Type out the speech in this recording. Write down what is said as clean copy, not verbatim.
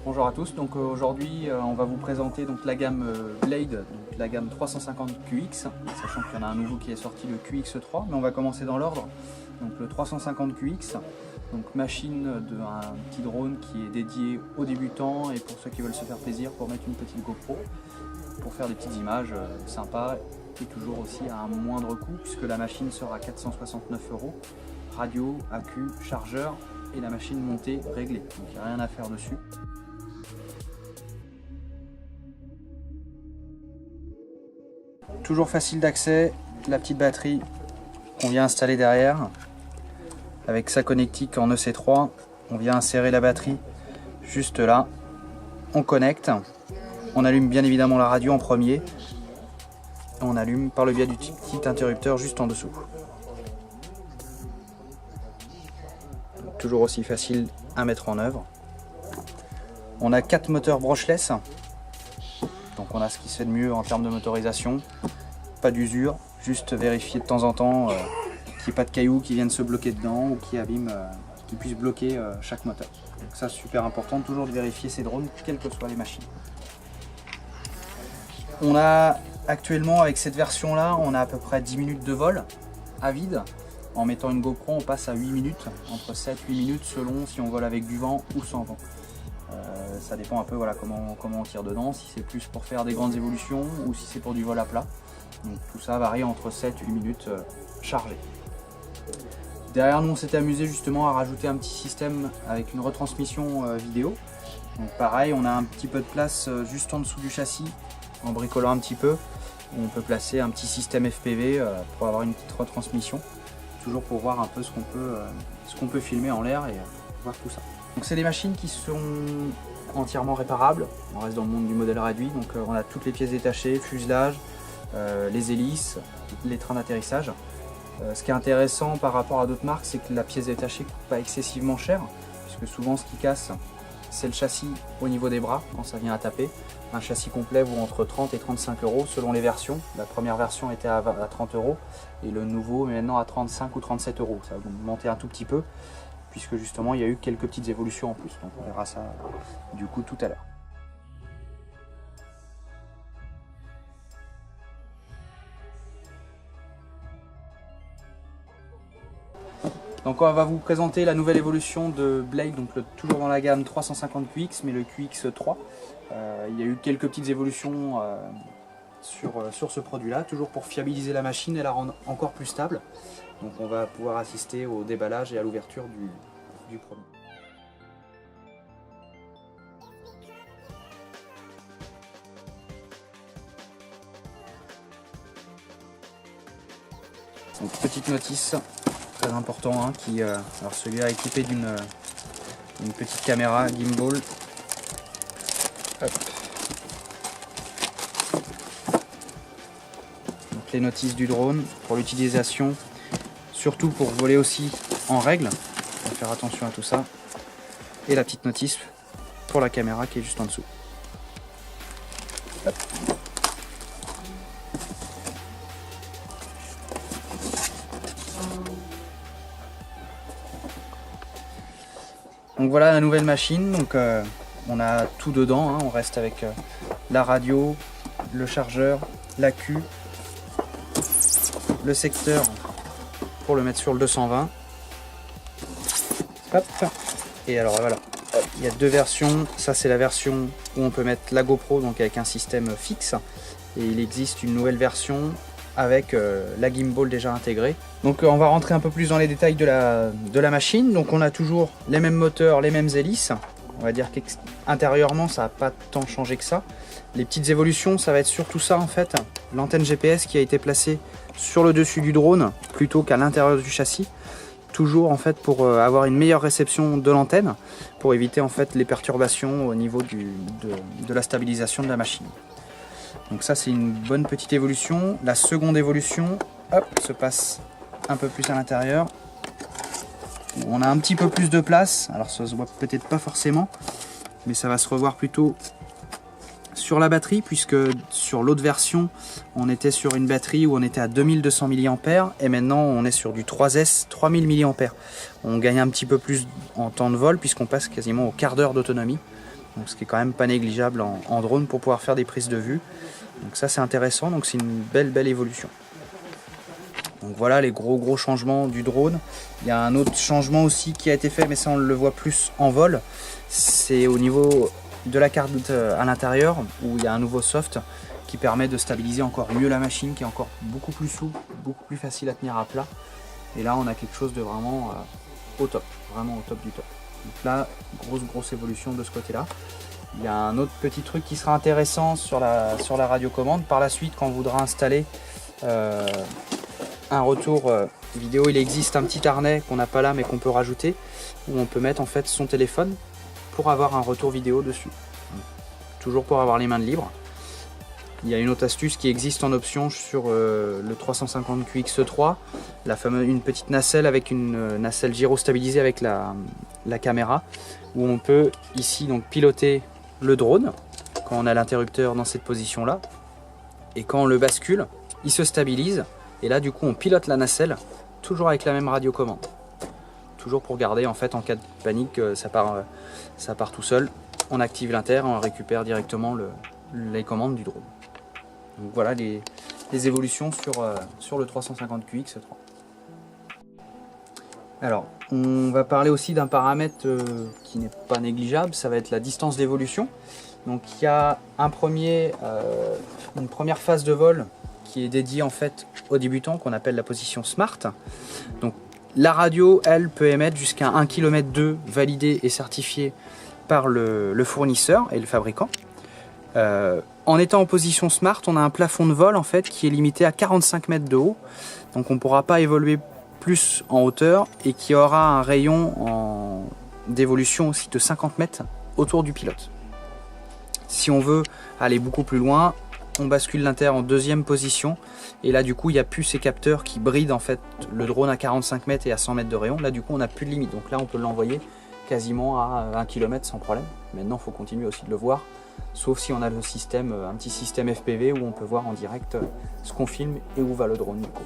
Bonjour à tous, donc aujourd'hui on va vous présenter donc, la gamme Blade, donc, la gamme 350 QX, sachant qu'il y en a un nouveau qui est sorti, le QX3, mais on va commencer dans l'ordre. Donc le 350 QX, donc machine d'un petit drone qui est dédié aux débutants et pour ceux qui veulent se faire plaisir pour mettre une petite GoPro, pour faire des petites images sympas et toujours aussi à un moindre coût puisque la machine sera à 469 €, radio, accu, chargeur et la machine montée réglée, donc il n'y a rien à faire dessus. Toujours facile d'accès, la petite batterie qu'on vient installer derrière avec sa connectique en EC3. On vient insérer la batterie juste là, on connecte, on allume bien évidemment la radio en premier, on allume par le biais du petit interrupteur juste en dessous. Toujours aussi facile à mettre en œuvre. On a 4 moteurs brushless, donc on a ce qui se fait de mieux en termes de motorisation. Pas d'usure, juste vérifier de temps en temps qu'il n'y ait pas de cailloux qui viennent se bloquer dedans ou qui abîment, qui puissent bloquer chaque moteur. Donc ça c'est super important, toujours de vérifier ces drones, quelles que soient les machines. On a actuellement avec cette version là, on a à peu près 10 minutes de vol à vide. En mettant une GoPro on passe à 8 minutes, entre 7 et 8 minutes selon si on vole avec du vent ou sans vent. Ça dépend un peu voilà, comment on tire dedans, si c'est plus pour faire des grandes évolutions ou si c'est pour du vol à plat. Donc tout ça varie entre 7 et 8 minutes chargées. Derrière nous on s'est amusé justement à rajouter un petit système avec une retransmission vidéo. Donc pareil, on a un petit peu de place juste en dessous du châssis, en bricolant un petit peu, où on peut placer un petit système FPV pour avoir une petite retransmission. Toujours pour voir un peu ce qu'on peut filmer en l'air et voir tout ça. Donc c'est des machines qui sont entièrement réparables, on reste dans le monde du modèle réduit, donc on a toutes les pièces détachées, fuselage, les hélices, les trains d'atterrissage. Ce qui est intéressant par rapport à d'autres marques, c'est que la pièce détachée ne coûte pas excessivement cher, puisque souvent ce qui casse, c'est le châssis au niveau des bras, quand ça vient à taper. Un châssis complet vaut entre 30 et 35 € selon les versions. La première version était à 30 € et le nouveau est maintenant à 35 ou 37 €. Ça va monter un tout petit peu, puisque justement il y a eu quelques petites évolutions en plus. Donc on verra ça du coup tout à l'heure. Donc on va vous présenter la nouvelle évolution de Blade, donc toujours dans la gamme 350 QX, mais le QX3. Il y a eu quelques petites évolutions sur ce produit-là, toujours pour fiabiliser la machine et la rendre encore plus stable. Donc on va pouvoir assister au déballage et à l'ouverture du produit. Donc petite notice. Très important, hein, alors celui-là est équipé d'une petite caméra gimbal. Hop. Donc les notices du drone pour l'utilisation, surtout pour voler aussi en règle, faut faire attention à tout ça. Et la petite notice pour la caméra qui est juste en dessous. Hop. Donc voilà la nouvelle machine, donc on a tout dedans, hein. On reste avec la radio, le chargeur, l'accu, le secteur pour le mettre sur le 220. Hop. Et alors voilà, il y a deux versions, ça c'est la version où on peut mettre la GoPro donc avec un système fixe, et il existe une nouvelle version avec la gimbal déjà intégrée. Donc on va rentrer un peu plus dans les détails de la machine. Donc on a toujours les mêmes moteurs, les mêmes hélices. On va dire qu'intérieurement ça n'a pas tant changé que ça. Les petites évolutions, ça va être surtout ça en fait. L'antenne GPS qui a été placée sur le dessus du drone plutôt qu'à l'intérieur du châssis. Toujours en fait pour avoir une meilleure réception de l'antenne, pour éviter en fait les perturbations au niveau de la stabilisation de la machine. Donc ça c'est une bonne petite évolution. La seconde évolution, hop, se passe un peu plus à l'intérieur. On a un petit peu plus de place, alors ça se voit peut-être pas forcément, mais ça va se revoir plutôt sur la batterie, puisque sur l'autre version on était sur une batterie où on était à 2200 mAh et maintenant on est sur du 3S 3000 mAh. On gagne un petit peu plus en temps de vol puisqu'on passe quasiment au quart d'heure d'autonomie. donc ce qui est quand même pas négligeable en drone pour pouvoir faire des prises de vue. Donc ça c'est intéressant, donc c'est une belle évolution. Donc voilà les gros changements du drone. Il y a un autre changement aussi qui a été fait, mais ça on le voit plus en vol. C'est au niveau de la carte à l'intérieur, où il y a un nouveau soft qui permet de stabiliser encore mieux la machine, qui est encore beaucoup plus souple, beaucoup plus facile à tenir à plat. Et là on a quelque chose de vraiment au top, vraiment au top du top. Donc là, grosse évolution de ce côté-là. Il y a un autre petit truc qui sera intéressant sur la radiocommande. Par la suite, quand on voudra installer un retour vidéo, il existe un petit harnais qu'on n'a pas là mais qu'on peut rajouter, où on peut mettre en fait son téléphone pour avoir un retour vidéo dessus. Toujours pour avoir les mains libres. Il y a une autre astuce qui existe en option sur le 350QX3, une petite nacelle avec une nacelle gyro stabilisée avec la caméra, où on peut ici donc piloter le drone quand on a l'interrupteur dans cette position là, et quand on le bascule, il se stabilise, et là du coup on pilote la nacelle, toujours avec la même radiocommande. Toujours pour garder en fait en cas de panique, ça part tout seul, on active l'inter, on récupère directement les commandes du drone. Donc voilà les évolutions sur le 350QX3. Alors, on va parler aussi d'un paramètre qui n'est pas négligeable, ça va être la distance d'évolution. Donc il y a une première phase de vol qui est dédiée en fait aux débutants, qu'on appelle la position Smart. Donc la radio, elle, peut émettre jusqu'à 1,2 km validé et certifié par le fournisseur et le fabricant. En étant en position Smart, on a un plafond de vol en fait qui est limité à 45 mètres de haut, donc on ne pourra pas évoluer plus en hauteur, et qui aura un rayon d'évolution aussi de 50 mètres autour du pilote. Si on veut aller beaucoup plus loin, on bascule l'inter en deuxième position, et là du coup il n'y a plus ces capteurs qui brident en fait le drone à 45 mètres et à 100 mètres de rayon. Là du coup on n'a plus de limite, donc là on peut l'envoyer quasiment à 1 km sans problème. Maintenant il faut continuer aussi de le voir, sauf si on a le système, un petit système FPV où on peut voir en direct ce qu'on filme et où va le drone du coup.